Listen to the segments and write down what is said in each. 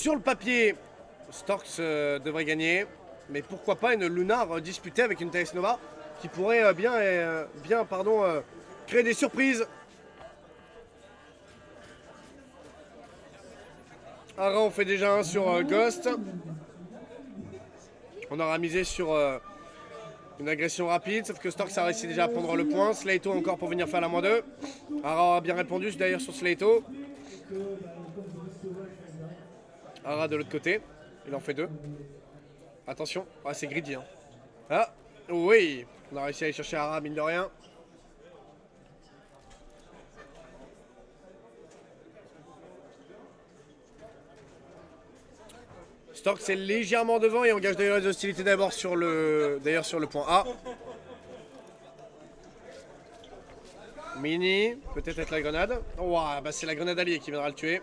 sur le papier, Storks devrait gagner. Mais pourquoi pas une Lunar disputée avec une TS Nova qui pourrait bien créer des surprises. Ara, on fait déjà un sur Ghost. On aura misé sur une agression rapide, sauf que Storks a réussi déjà à prendre le point. Slato encore pour venir faire la -2. Ara a bien répondu d'ailleurs sur Slato. Ara de l'autre côté, il en fait 2. Attention, ah, c'est greedy. Hein. Ah, oui, on a réussi à aller chercher Ara, mine de rien. Storks est légèrement devant et engage d'ailleurs les hostilités d'abord sur le point A. Mini, peut-être être la grenade. Oh, bah c'est la grenade alliée qui viendra le tuer.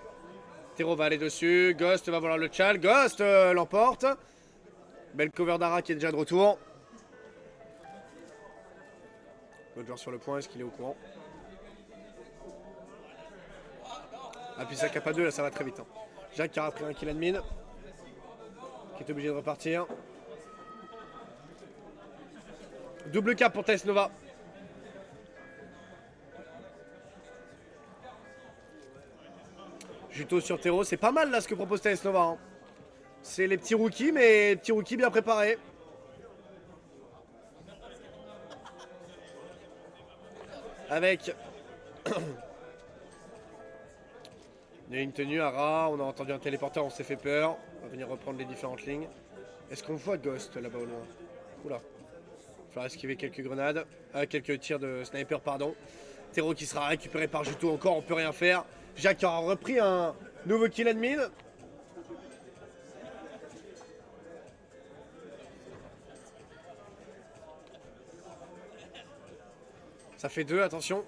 Tero va aller dessus, Ghost va vouloir le chal, Ghost l'emporte. Belle cover d'Ara qui est déjà de retour. L'autre joueur sur le point, est-ce qu'il est au courant? Ah puis ça cap à 2 là ça va très vite. Hein. Jacques qui a pris un kill admin. Qui est obligé de repartir. Double cap pour TS Nova. Juto sur Tero, c'est pas mal là ce que propose TS Nova. Hein. C'est les petits rookies, mais petits rookies bien préparés. Avec une tenue, Ara, on a entendu un téléporteur, on s'est fait peur. On va venir reprendre les différentes lignes. Est-ce qu'on voit Ghost là-bas au loin? Oula. Il va falloir esquiver quelques grenades. Quelques tirs de sniper, pardon. Tero qui sera récupéré par Juto encore, on peut rien faire. Jacques a repris un nouveau kill admin. Ça fait 2, attention.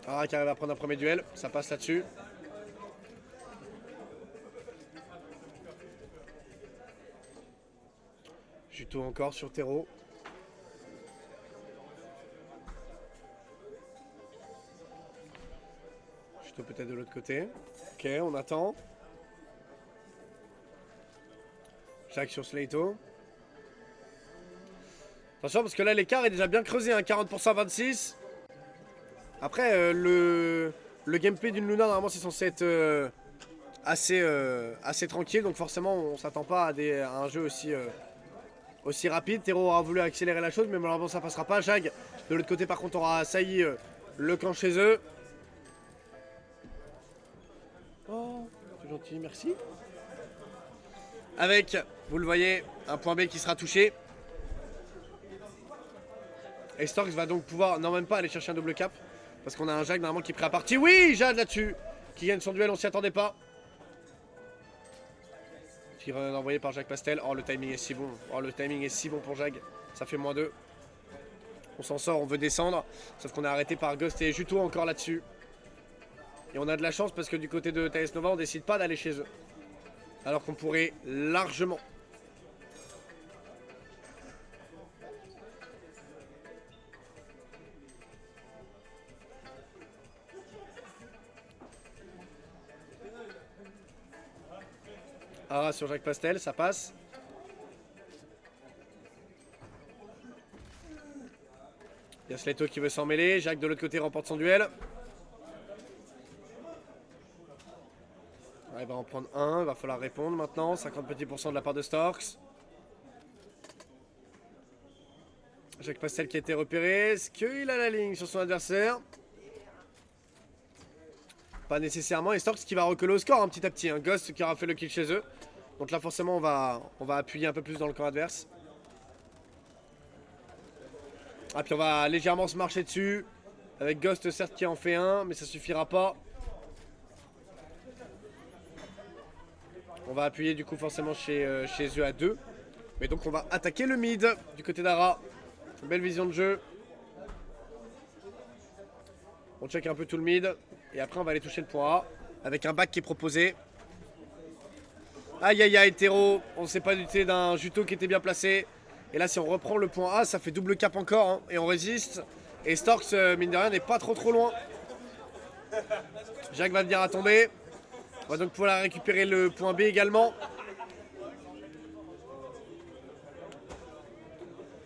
Ara qui arrive à prendre un premier duel, ça passe là-dessus. Juto encore sur Tero. Juto peut-être de l'autre côté. Ok, on attend. Jacques sur Slato. Attention parce que là l'écart est déjà bien creusé, hein, 40% 26. Après le gameplay d'une Luna normalement c'est censé être assez tranquille, donc forcément on s'attend pas à un jeu aussi rapide. Tero aura voulu accélérer la chose mais malheureusement ça passera pas. Jag de l'autre côté par contre aura assailli le camp chez eux. Oh, c'est gentil, merci. Avec, vous le voyez, un point B qui sera touché. Et Storks va donc pouvoir, non même pas aller chercher un double cap. Parce qu'on a un Jade normalement qui est prêt à partir. Oui, Jade là-dessus. Qui gagne son duel, on s'y attendait pas. Tir envoyé par Jacques Pastel. Oh le timing est si bon. Oh le timing est si bon pour Jag. Ça fait -2. On s'en sort, on veut descendre. Sauf qu'on est arrêté par Ghost et Juto encore là-dessus. Et on a de la chance parce que du côté de TS Nova, on décide pas d'aller chez eux. Alors qu'on pourrait largement. Ara sur Jacques Pastel, ça passe. Il y a Slato qui veut s'en mêler. Jacques de l'autre côté remporte son duel. Il va en prendre un, il va falloir répondre maintenant. 50 petits % de la part de Storks. Jacques Pastel qui a été repéré. Est-ce qu'il a la ligne sur son adversaire? Pas nécessairement. Et Storks qui va recoller au score petit à petit. Un Ghost qui aura fait le kill chez eux. Donc là forcément on va appuyer un peu plus dans le camp adverse. Ah puis on va légèrement se marcher dessus. Avec Ghost certes qui en fait un, mais ça suffira pas. On va appuyer du coup forcément chez eux à 2. Mais donc on va attaquer le mid du côté d'Ara. Belle vision de jeu. On check un peu tout le mid. Et après on va aller toucher le point A. Avec un back qui est proposé. Aïe aïe aïe, Tero. On ne s'est pas douté d'un Juto qui était bien placé. Et là si on reprend le point A, ça fait double cap encore. Hein, et on résiste. Et Storks, mine de rien, n'est pas trop loin. Jacques va venir à tomber. On va donc pouvoir récupérer le point B également.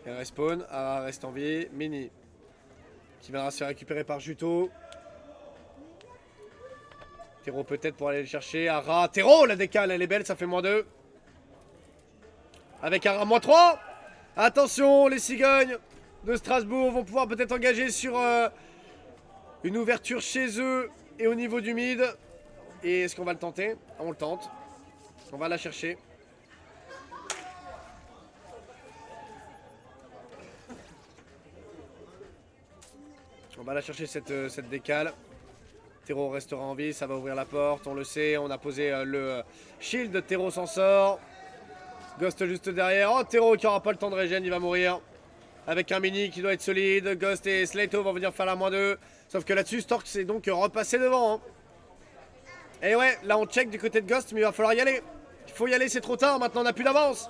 Et respawn, Ara reste en vie, Mini qui viendra se faire récupérer par Juto. Tero peut-être pour aller le chercher, Ara, Tero la décale, elle est belle, ça fait -2. Avec Ara -3. Attention, les cigognes de Strasbourg vont pouvoir peut-être engager sur une ouverture chez eux et au niveau du mid. Et est-ce qu'on va le tenter? On le tente. On va la chercher. On va la chercher cette décale. Tero restera en vie, ça va ouvrir la porte, on le sait. On a posé le shield, Tero s'en sort. Ghost juste derrière. Oh, Tero qui aura pas le temps de régène, il va mourir. Avec un mini qui doit être solide. Ghost et Slato vont venir faire la -2. Sauf que là-dessus, Stork s'est donc repassé devant. Hein. Et ouais, là on check du côté de Ghost, mais il va falloir y aller. Il faut y aller, c'est trop tard, maintenant on n'a plus d'avance.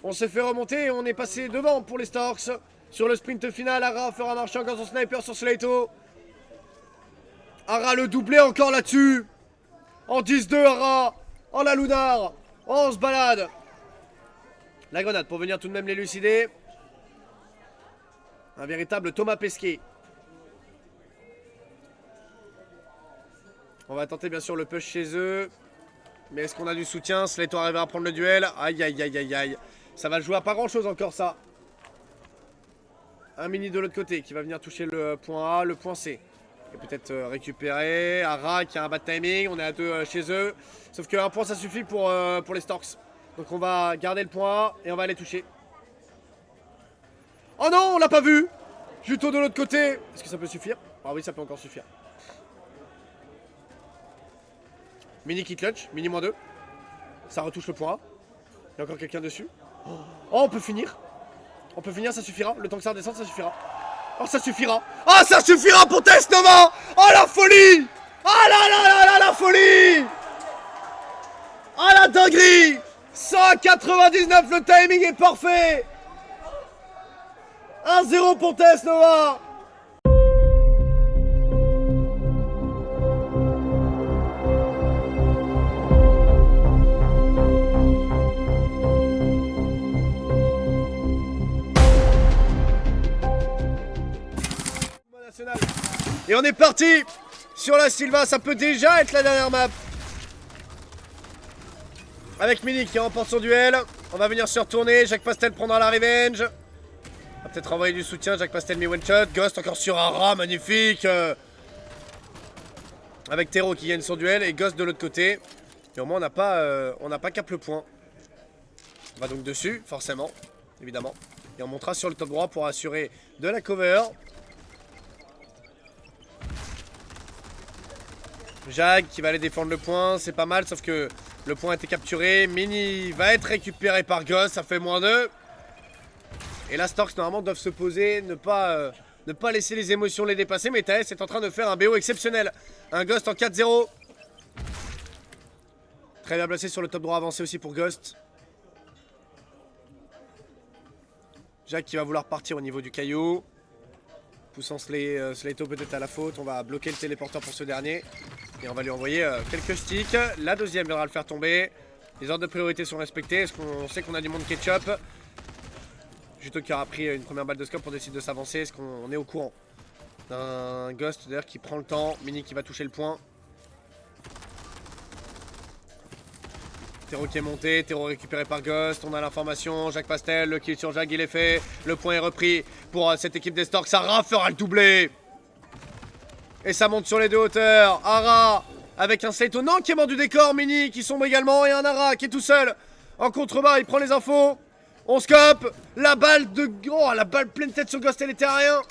On s'est fait remonter et on est passé devant pour les Storks. Sur le sprint final, Ara fera marcher encore son sniper sur Slato. Ara le doublé encore là-dessus. En 10-2, Ara. En la Lunar. On se balade. La grenade pour venir tout de même l'élucider. Un véritable Thomas Pesquet. On va tenter bien sûr le push chez eux. Mais est-ce qu'on a du soutien? Slato arrivera à prendre le duel. Aïe aïe aïe aïe aïe. Ça va jouer à pas grand chose encore ça. Un mini de l'autre côté qui va venir toucher le point A, le point C. Et peut-être récupérer. Ara qui a un bad timing. On est à 2 chez eux. Sauf qu'un point ça suffit pour les Storks. Donc on va garder le point A et on va aller toucher. Oh non, on l'a pas vu. Juto de l'autre côté. Est-ce que ça peut suffire? Ah oui, ça peut encore suffire. Mini qui clutch, mini -2. Ça retouche le point A. Il y a encore quelqu'un dessus. Oh, on peut finir. On peut finir, ça suffira. Le temps que ça redescende, ça suffira. Oh, ça suffira. Oh, ça suffira pour Test Nova. Oh, la folie. Oh là là là là, la folie. Oh, la dinguerie. 199, le timing est parfait. 1-0 pour Test Nova. Et on est parti sur la Silva, ça peut déjà être la dernière map. Avec Mini qui remporte son duel. On va venir se retourner, Jacques Pastel prendra la revenge. On va peut-être envoyer du soutien, Jacques Pastel met one shot. Ghost encore sur Ara, magnifique. Avec Tero qui gagne son duel et Ghost de l'autre côté. Et au moins on n'a pas cap le point. On va donc dessus, forcément, évidemment. Et on montera sur le top droit pour assurer de la cover. Jacques qui va aller défendre le point, c'est pas mal, sauf que le point a été capturé. Mini va être récupéré par Ghost, ça fait -2. Et là, Storks normalement doivent se poser, ne pas laisser les émotions les dépasser. Mais Taes est en train de faire un BO exceptionnel. Un Ghost en 4-0. Très bien placé sur le top droit avancé aussi pour Ghost. Jacques qui va vouloir partir au niveau du caillou. Poussant Slato peut-être à la faute. On va bloquer le téléporteur pour ce dernier. Et on va lui envoyer quelques sticks. La deuxième viendra le faire tomber. Les ordres de priorité sont respectés. Est-ce qu'on sait qu'on a du monde ketchup? Juto qui aura pris une première balle de scope. On décide de s'avancer. Est-ce qu'on est au courant d'un Ghost d'ailleurs qui prend le temps? Mini qui va toucher le point. Tero qui est monté, Tero récupéré par Ghost, on a l'information, Jacques Pastel, le kill sur Jacques il est fait, le point est repris pour cette équipe des Storks, Ara fera le doublé. Et ça monte sur les deux hauteurs, Ara avec un Slato non qui est mort du décor, Mini qui sombre également et un Ara qui est tout seul en contrebas, il prend les infos, on scope, la balle de... Oh la balle pleine tête sur Ghost elle était à rien.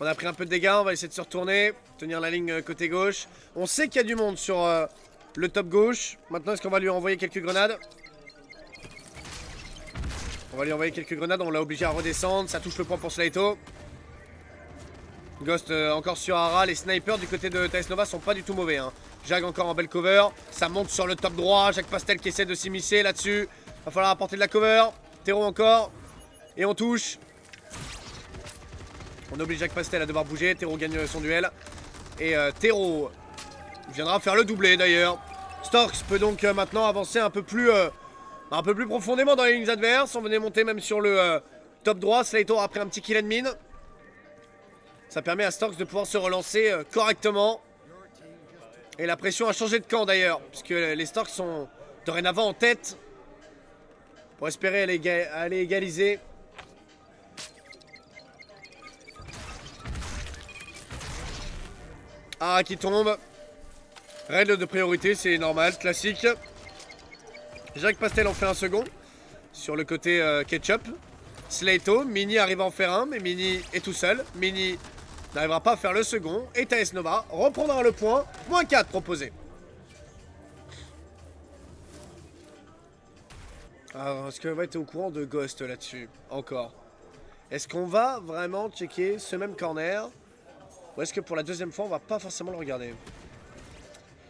On a pris un peu de dégâts, on va essayer de se retourner, tenir la ligne côté gauche. On sait qu'il y a du monde sur le top gauche. Maintenant, est-ce qu'on va lui envoyer quelques grenades? On va lui envoyer quelques grenades, on l'a obligé à redescendre. Ça touche le point pour Slato. Ghost encore sur Ara. Les snipers du côté de Taes Nova sont pas du tout mauvais. Hein. Jacques encore en belle cover. Ça monte sur le top droit. Jacques Pastel qui essaie de s'immiscer là-dessus. Va falloir apporter de la cover. Tero encore. Et on touche. On oblige Jacques Pastel à devoir bouger. Tero gagne son duel. Et Tero viendra faire le doublé d'ailleurs. Storks peut donc maintenant avancer un peu plus profondément dans les lignes adverses. On venait monter même sur le top droit. Slato a pris un petit kill and mine. Ça permet à Storks de pouvoir se relancer correctement. Et la pression a changé de camp d'ailleurs, puisque les Storks sont dorénavant en tête. Pour espérer aller égaliser. Ah, qui tombe. Règle de priorité, c'est normal, classique. Jacques Pastel en fait un second. Sur le côté ketchup. Slato, Mini arrive à en faire un, mais Mini est tout seul. Mini n'arrivera pas à faire le second. Et Taes Nova reprendra le point. Moins 4 proposé. Alors, est-ce qu'on va être au courant de Ghost là-dessus? Encore. Est-ce qu'on va vraiment checker ce même corner? Ou est-ce que pour la deuxième fois, on va pas forcément le regarder?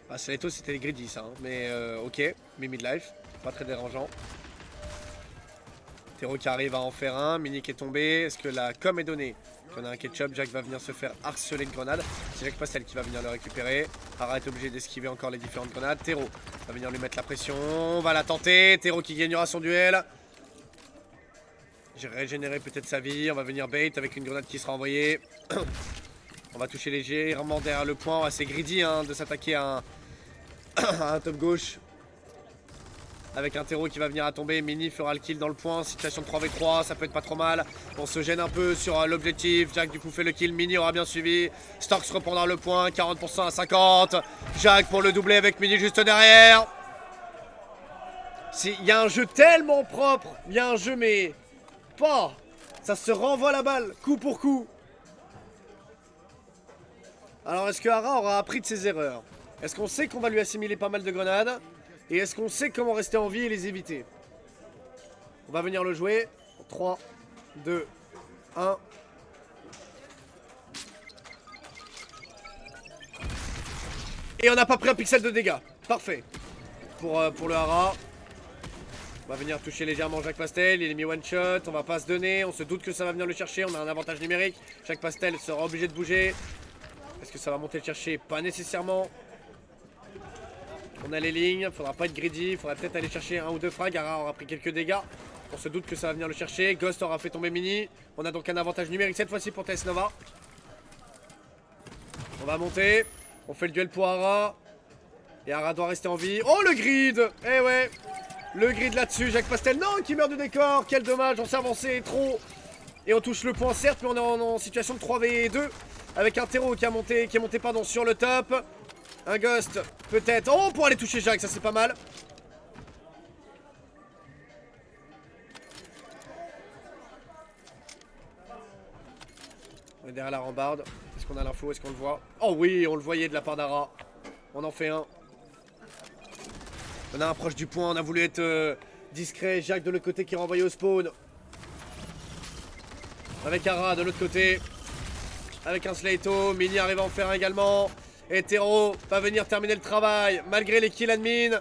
Ah, Slato, c'était les greedy, ça. Hein. Mais ok, mais midlife. Pas très dérangeant. Tero qui arrive à en faire un. Mini qui est tombé. Est-ce que la com est donnée? On a un ketchup. Jack va venir se faire harceler de grenades. C'est Jacques Pastel qui va venir le récupérer. Hara est obligé d'esquiver encore les différentes grenades. Tero va venir lui mettre la pression. On va la tenter. Tero qui gagnera son duel. J'ai régénéré peut-être sa vie. On va venir bait avec une grenade qui sera envoyée. On va toucher légèrement derrière le point. C'est greedy hein, de s'attaquer à un top gauche. Avec un Tero qui va venir à tomber. Mini fera le kill dans le point. Situation de 3v3, ça peut être pas trop mal. On se gêne un peu sur l'objectif. Jack du coup fait le kill. Mini aura bien suivi. Storks reprendra le point. 40% à 50. Jack pour le doubler avec Mini juste derrière. Il y a un jeu tellement propre. Il y a un jeu mais... pas. Ça se renvoie la balle. Coup pour coup. Alors est-ce que Hara aura appris de ses erreurs? Est-ce qu'on sait qu'on va lui assimiler pas mal de grenades? Et est-ce qu'on sait comment rester en vie et les éviter? On va venir le jouer. 3, 2, 1. Et on n'a pas pris un pixel de dégâts. Parfait. Pour le Hara. On va venir toucher légèrement Jacques Pastel. Il est mis one shot. On va pas se donner. On se doute que ça va venir le chercher. On a un avantage numérique. Jacques Pastel sera obligé de bouger. Est-ce que ça va monter le chercher? Pas nécessairement. On a les lignes, faudra pas être greedy, il faudra peut-être aller chercher un ou deux frags. Hara aura pris quelques dégâts. On se doute que ça va venir le chercher. Ghost aura fait tomber Mini. On a donc un avantage numérique cette fois-ci pour Taes Nova. On va monter. On fait le duel pour Hara. Et Hara doit rester en vie. Oh le grid! Eh ouais! Le grid là-dessus, Jacques Pastel. Non, qui meurt de décor! Quel dommage, on s'est avancé trop. Et on touche le point certes, mais on est en situation de 3v2. Avec un Tero qui est monté pardon, sur le top. Un Ghost, peut-être. Oh, pour aller toucher Jacques, ça c'est pas mal. On est derrière la rambarde. Est-ce qu'on a l'info? Est-ce qu'on le voit? Oh oui, on le voyait de la part d'Hara. On en fait un. On a un proche du point, on a voulu être discret. Jacques de l'autre côté qui est renvoyé au spawn. Avec Hara de l'autre côté. Avec un Slato. Mini arrive à en faire un également. Et Tero va venir terminer le travail. Malgré les kills admin.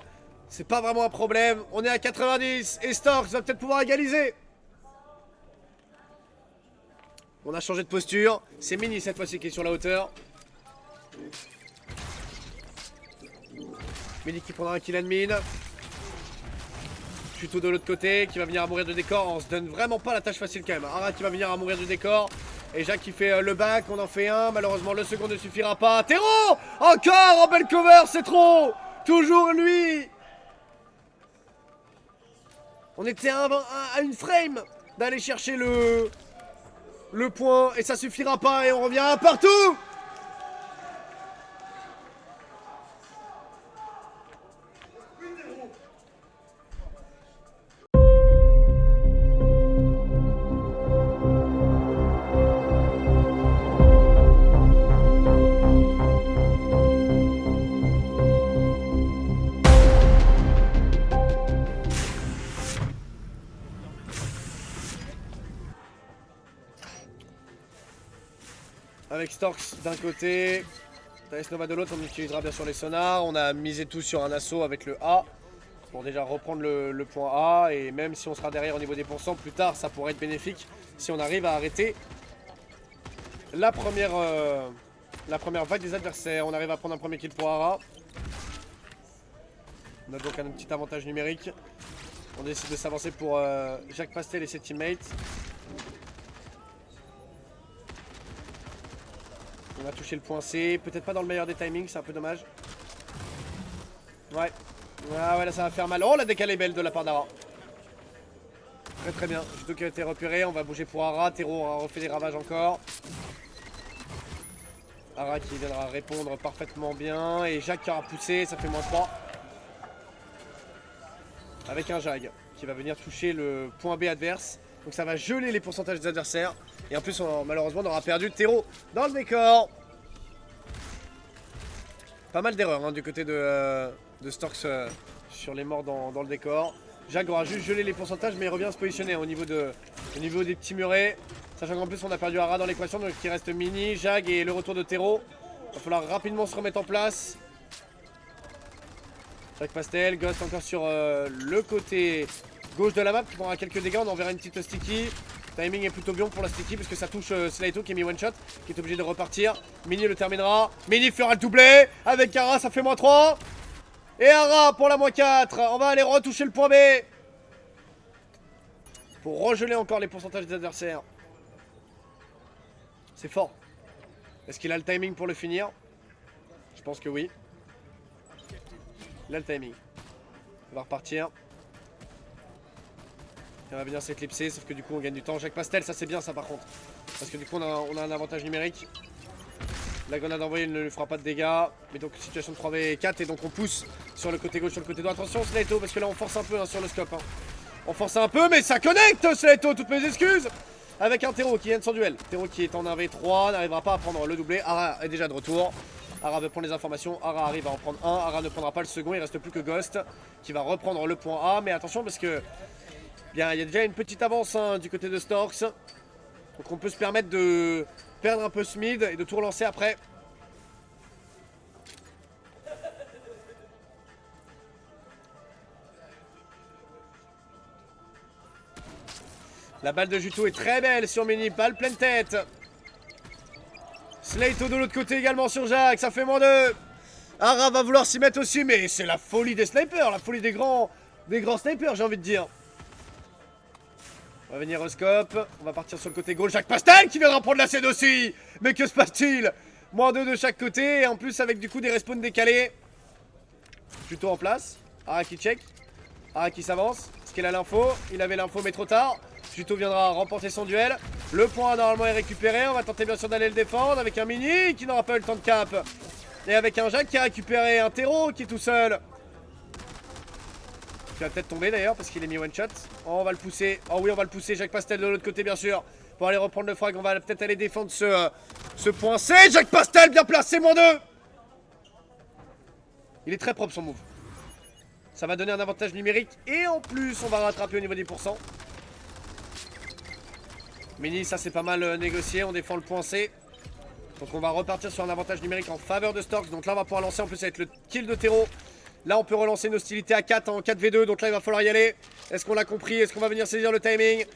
C'est pas vraiment un problème. On est à 90. Et Storks va peut-être pouvoir égaliser. On a changé de posture. C'est Mini cette fois-ci qui est sur la hauteur. Mini qui prendra un kill admin. Plutôt de l'autre côté. Qui va venir à mourir de décor. On se donne vraiment pas la tâche facile quand même. Hara qui va venir à mourir du décor. Et Jacques qui fait le back, on en fait un. Malheureusement, le second ne suffira pas. Tero! Encore en belle cover, c'est trop! Toujours lui! On était à une frame d'aller chercher le point. Et ça suffira pas. Et on revient à partout! Avec Storks d'un côté, Taes Nova de l'autre, on utilisera bien sûr les sonars. On a misé tout sur un assaut avec le A pour déjà reprendre le point A. Et même si on sera derrière au niveau des pourcents, plus tard ça pourrait être bénéfique si on arrive à arrêter la première vague des adversaires. On arrive à prendre un premier kill pour Ara. On a donc un petit avantage numérique. On décide de s'avancer pour Jacques Pastel et ses teammates. On va toucher le point C. Peut-être pas dans le meilleur des timings, c'est un peu dommage. Ouais. Ah ouais, là ça va faire mal. Oh, la décalée belle de la part d'Ara. Très très bien. Juto qui a été repéré. On va bouger pour Ara. Tero aura refait des ravages encore. Ara qui viendra répondre parfaitement bien. Et Jacques qui aura poussé. Ça fait -3. Avec un Jag qui va venir toucher le point B adverse. Donc ça va geler les pourcentages des adversaires. Et en plus, malheureusement, on aura perdu Tero dans le décor. Pas mal d'erreurs du côté de Storks sur les morts dans le décor. Jag aura juste gelé les pourcentages, mais il revient à se positionner au niveau des petits murets. Sachant qu'en plus, on a perdu Ara dans l'équation, donc il reste Mini, Jag et le retour de Tero. Il va falloir rapidement se remettre en place. Jacques Pastel, Ghost encore sur le côté gauche de la map qui prendra quelques dégâts. On enverra une petite sticky. Timing est plutôt bon pour la sticky parce que ça touche Slayto qui est mis one shot, qui est obligé de repartir. Mini le terminera. Mini fera le doublé. Avec Ara, ça fait -3. Et Ara pour la -4. On va aller retoucher le point B. Pour regeler encore les pourcentages des adversaires. C'est fort. Est-ce qu'il a le timing pour le finir? Je pense que oui. Il a le timing. On va repartir. Et on va venir s'éclipser, sauf que du coup on gagne du temps. Jacques Pastel, ça c'est bien ça par contre. Parce que du coup on a un avantage numérique. La grenade envoyée ne lui fera pas de dégâts. Mais donc situation de 3v4 et donc on pousse sur le côté gauche, sur le côté droit. Attention Slayto, parce que là on force un peu sur le scope. On force un peu mais ça connecte Slayto, toutes mes excuses. Avec un Tero qui vient de son duel. Tero qui est en 1v3, n'arrivera pas à prendre le doublé. Ara est déjà de retour. Ara veut prendre les informations, Ara arrive à en prendre un, Ara ne prendra pas le second, il reste plus que Ghost qui va reprendre le point A, mais attention parce que bien, il y a déjà une petite avance du côté de Storks. Donc on peut se permettre de perdre un peu ce mid et de tout relancer après. La balle de Juto est très belle sur Mini, balle pleine tête. Slayto de l'autre côté également sur Jacques, ça fait -2. Ara va vouloir s'y mettre aussi, mais c'est la folie des snipers, la folie des grands snipers, j'ai envie de dire. On va venir au scope, on va partir sur le côté gauche. Jacques Pastel qui viendra prendre la scène aussi. Mais que se passe-t-il? -2 de chaque côté, et en plus avec du coup des respawns décalés. Juto en place, Ara qui check, Ara qui s'avance. Est-ce qu'il a l'info? Il avait l'info mais trop tard. Juto viendra remporter son duel. Le point normalement est récupéré. On va tenter bien sûr d'aller le défendre avec un Mini qui n'aura pas eu le temps de cap. Et avec un Jacques qui a récupéré un Tero qui est tout seul. Qui va peut-être tomber d'ailleurs parce qu'il est mis one shot. Oh, on va le pousser. Oh oui, on va le pousser. Jacques Pastel de l'autre côté bien sûr. Pour aller reprendre le frag. On va peut-être aller défendre ce point C. Jacques Pastel bien placé, -2. Il est très propre son move. Ça va donner un avantage numérique. Et en plus on va rattraper au niveau des pourcents. Mini, ça c'est pas mal négocié, on défend le point C. Donc on va repartir sur un avantage numérique en faveur de Storks. Donc là on va pouvoir lancer en plus avec le kill de Tero. Là on peut relancer une hostilité à 4 en 4v2. Donc là il va falloir y aller. Est-ce qu'on l'a compris? Est-ce qu'on va venir saisir le timing?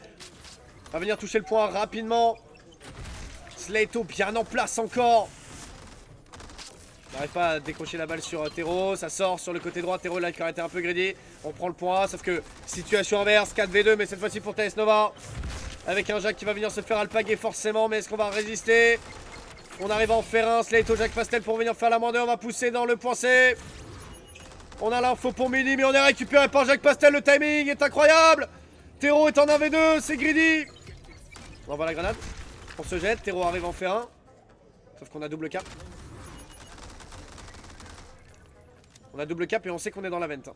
On va venir toucher le point rapidement. Slayto bien en place encore. On n'arrive pas à décrocher la balle sur Tero. Ça sort sur le côté droit. Tero là qui a été un peu greedy. On prend le point A, sauf que situation inverse, 4v2 mais cette fois-ci pour TS Nova. Avec un Jacques qui va venir se faire alpaguer forcément. Mais est-ce qu'on va résister? On arrive à en faire un. Slayto, Jacques Pastel pour venir faire la -2. On va pousser dans le point C. On a l'info pour Mini, mais on est récupéré par Jacques Pastel. Le timing est incroyable. Tero est en 1v2. C'est greedy. On envoie la grenade. On se jette. Tero arrive à en faire un. Sauf qu'on a double cap. On a double cap et on sait qu'on est dans la vente.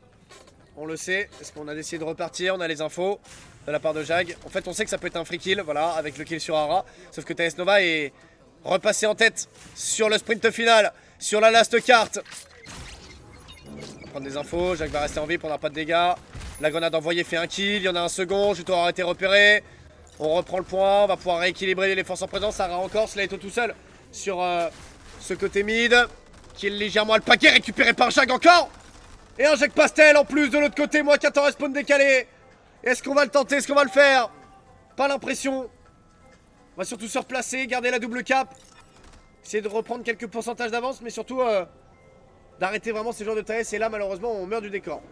On le sait. Est-ce qu'on a décidé de repartir? On a les infos de la part de Jag. En fait, on sait que ça peut être un free kill. Voilà, avec le kill sur Ara. Sauf que TS Nova est repassé en tête sur le sprint final. Sur la last carte. On va prendre des infos. Jag va rester en vie, prendra pas de dégâts. La grenade envoyée fait un kill. Il y en a un second. Juto aura été repéré. On reprend le point. On va pouvoir rééquilibrer les forces en présence. Ara encore. Slayto tout seul sur ce côté mid. Qui est légèrement le paquet. Récupéré par Jag encore. Et un Jacques Pastel en plus de l'autre côté. Moi 14 respawn décalé. Est-ce qu'on va le tenter? Est-ce qu'on va le faire? Pas l'impression. On va surtout se replacer, garder la double cap. Essayer de reprendre quelques pourcentages d'avance, mais surtout d'arrêter vraiment ces joueurs de TS. Et là, malheureusement, on meurt du décor.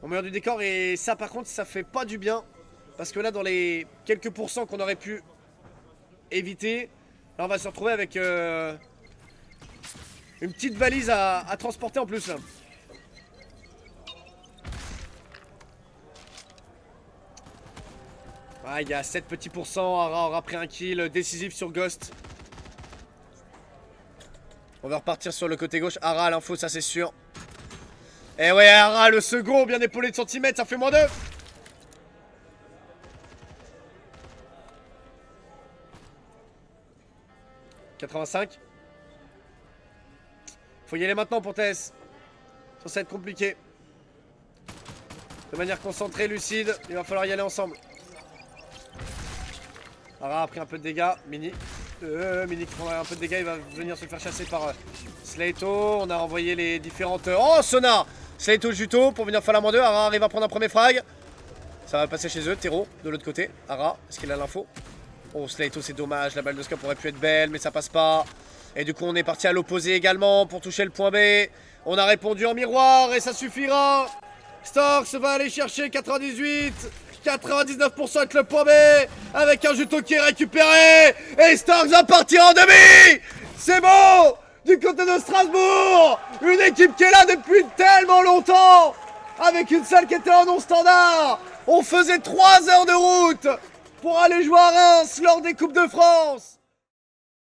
On meurt du décor et ça, par contre, ça fait pas du bien. Parce que là, dans les quelques pourcents qu'on aurait pu éviter, là, on va se retrouver avec une petite valise à transporter en plus, là. Ah, il y a 7 petits pourcents. Ara aura pris un kill décisif sur Ghost. On va repartir sur le côté gauche. Ara à l'info, ça c'est sûr. Et ouais, Ara, le second, bien épaulé de centimètres, ça fait moins 2. « 85. Faut y aller maintenant pour TS. Ça va être compliqué. De manière concentrée, lucide, il va falloir y aller ensemble. Ara a pris un peu de dégâts. Mini qui prendra un peu de dégâts. Il va venir se faire chasser par Slato. On a envoyé les différentes... Oh, Sona Slato Juto pour venir faire la moins 2. Ara arrive à prendre un premier frag. Ça va passer chez eux. Tero de l'autre côté. Ara, est-ce qu'il a l'info? Oh, Slato, c'est dommage. La balle de scope aurait pu être belle, mais ça passe pas. Et du coup, on est parti à l'opposé également pour toucher le point B. On a répondu en miroir et ça suffira. Storks va aller chercher 98. 99% avec le point B, avec un Juto qui est récupéré, et Storks va partir en demi. C'est bon. Du côté de Strasbourg, une équipe qui est là depuis tellement longtemps, avec une salle qui était en non-standard. On faisait 3 heures de route pour aller jouer à Reims lors des Coupes de France.